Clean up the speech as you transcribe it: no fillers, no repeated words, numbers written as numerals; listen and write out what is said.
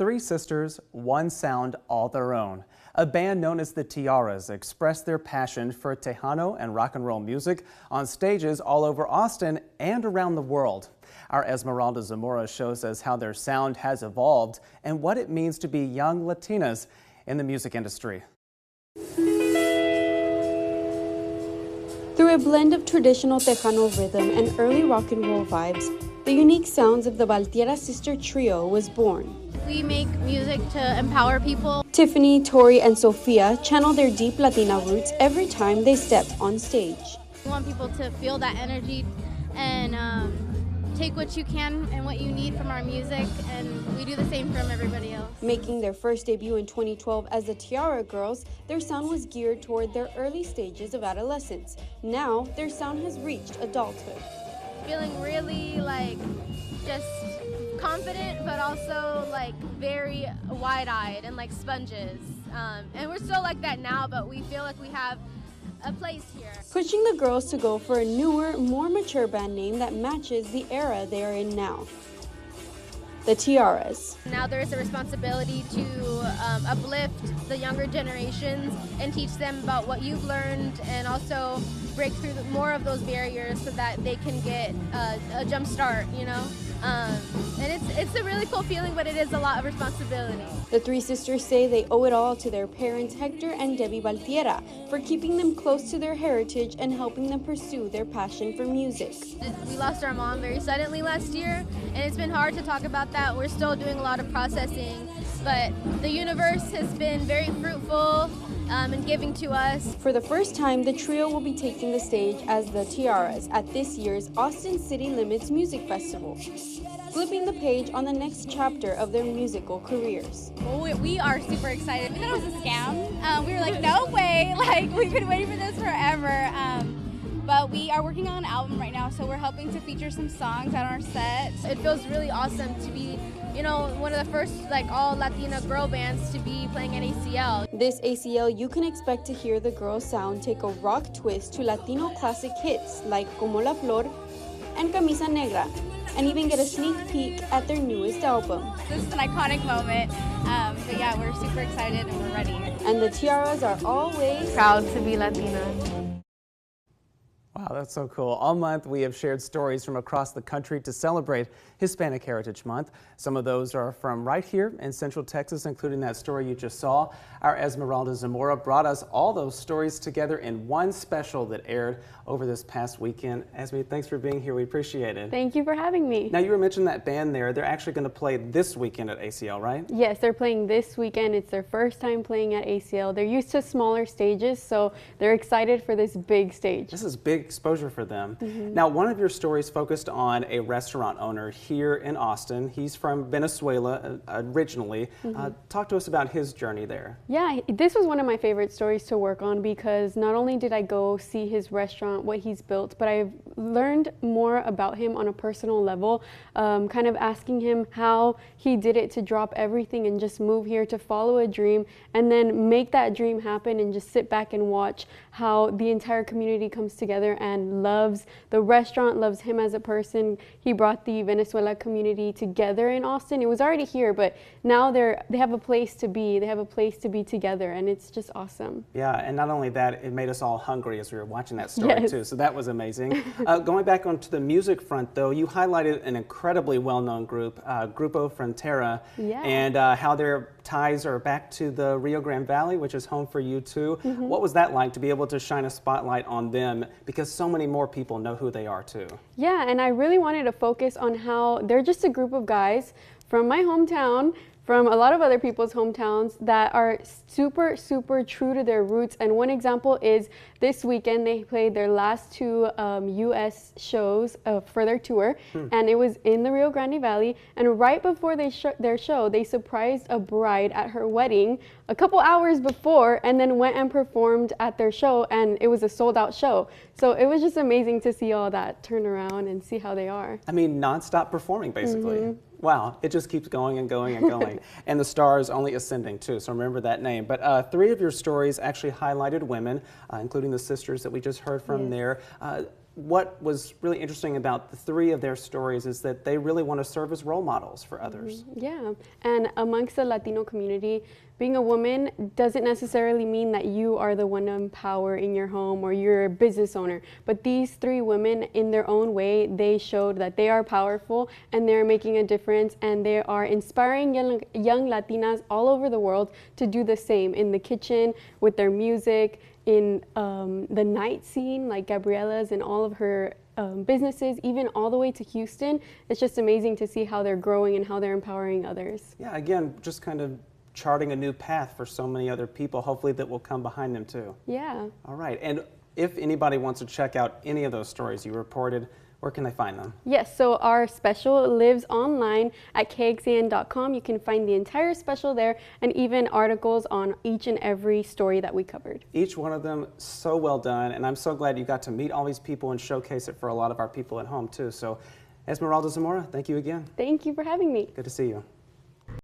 three sisters, one sound all their own. A band known as the Tiarras expressed their passion for tejano and rock and roll music on stages all over Austin and around the world. Our Esmeralda Zamora shows us how their sound has evolved and what it means to be young Latinas in the music industry. Through a blend of traditional tejano rhythm and early rock and roll vibes, the unique sounds of the Baltierra sister trio was born. We make music to empower people. Tiffany, Tori, and Sophia channel their deep Latina roots every time they step on stage. We want people to feel that energy and take what you can and what you need from our music, and we do the same from everybody else. Making their first debut in 2012 as the Tiarra girls, their sound was geared toward their early stages of adolescence. Now, their sound has reached adulthood. Feeling really just confident, but also very wide-eyed and like sponges. And we're still like that now, but we feel like we have a place here. Pushing the girls to go for a newer, more mature band name that matches the era they are in now. The Tiarras. Now there is a responsibility to uplift the younger generations and teach them about what you've learned, and also break through more of those barriers so that they can get a jump start, you know? And it's a really cool feeling, but it is a lot of responsibility. The three sisters say they owe it all to their parents Hector and Debbie Baltierra for keeping them close to their heritage and helping them pursue their passion for music. We lost our mom very suddenly last year, and it's been hard to talk about that. We're still doing a lot of processing, but the universe has been very fruitful and giving to us. For the first time, the trio will be taking the stage as the Tiarras at this year's Austin City Limits Music Festival, flipping the page on the next chapter of their musical careers. Well, we are super excited. We thought it was a scam. We were like, no way, we've been waiting for this forever. But we are working on an album right now, so we're hoping to feature some songs on our set. It feels really awesome to be, one of the first all Latina girl bands to be playing an ACL. This ACL, you can expect to hear the girls' sound take a rock twist to Latino classic hits like Como La Flor and Camisa Negra, and even get a sneak peek at their newest album. This is an iconic moment, but yeah, we're super excited and we're ready. And the Tiarras are always proud to be Latina. Wow, that's so cool. All month we have shared stories from across the country to celebrate Hispanic Heritage Month. Some of those are from right here in Central Texas, including that story you just saw. Our Esmeralda Zamora brought us all those stories together in one special that aired over this past weekend. Esme, thanks for being here. We appreciate it. Thank you for having me. Now, you were mentioning that band there. They're actually going to play this weekend at ACL, right? Yes, they're playing this weekend. It's their first time playing at ACL. They're used to smaller stages, so they're excited for this big stage. This is big exposure for them. Now, one of your stories focused on a restaurant owner here in Austin. He's from Venezuela originally. Talk to us about his journey there. Yeah, this was one of my favorite stories to work on because not only did I go see his restaurant, what he's built, but I've learned more about him on a personal level, kind of asking him how he did it to drop everything and just move here to follow a dream and then make that dream happen and just sit back and watch how the entire community comes together and loves the restaurant, loves him as a person. He brought the Venezuela community together in Austin. It was already here, but now they have a place to be. They have a place to be together, and it's just awesome. Yeah, and not only that, it made us all hungry as we were watching that story too, so that was amazing. Going back onto the music front though, you highlighted an incredibly well-known group, Grupo Frontera, and how their ties are back to the Rio Grande Valley, which is home for you too. What was that like to be able to shine a spotlight on them, because so many more people know who they are too? Yeah, and I really wanted to focus on how they're just a group of guys from my hometown, from a lot of other people's hometowns, that are super, super true to their roots. And one example is this weekend they played their last two U.S. shows for their tour, and it was in the Rio Grande Valley. And right before their show, they surprised a bride at her wedding a couple hours before, and then went and performed at their show, and it was a sold-out show. So it was just amazing to see all that turn around and see how they are. I mean, non-stop performing, basically. Wow, it just keeps going and going and going. And the star is only ascending too, so remember that name. But three of your stories actually highlighted women, including the sisters that we just heard from there. what was really interesting about the three of their stories is that they really want to serve as role models for others. Yeah, and amongst the Latino community, being a woman doesn't necessarily mean that you are the one in power in your home or you're a business owner. But these three women, in their own way, they showed that they are powerful and they're making a difference, and they are inspiring young Latinas all over the world to do the same in the kitchen, with their music, in the night scene, like Gabriella's and all of her businesses, even all the way to Houston. It's just amazing to see how they're growing and how they're empowering others. Yeah, again, just kind of charting a new path for so many other people, hopefully that will come behind them too. Yeah. All right, and if anybody wants to check out any of those stories you reported, where can they find them? Yes, so our special lives online at kxan.com. You can find the entire special there, and even articles on each and every story that we covered. Each one of them so well done, and I'm so glad you got to meet all these people and showcase it for a lot of our people at home too. So Esmeralda Zamora, thank you again. Thank you for having me. Good to see you.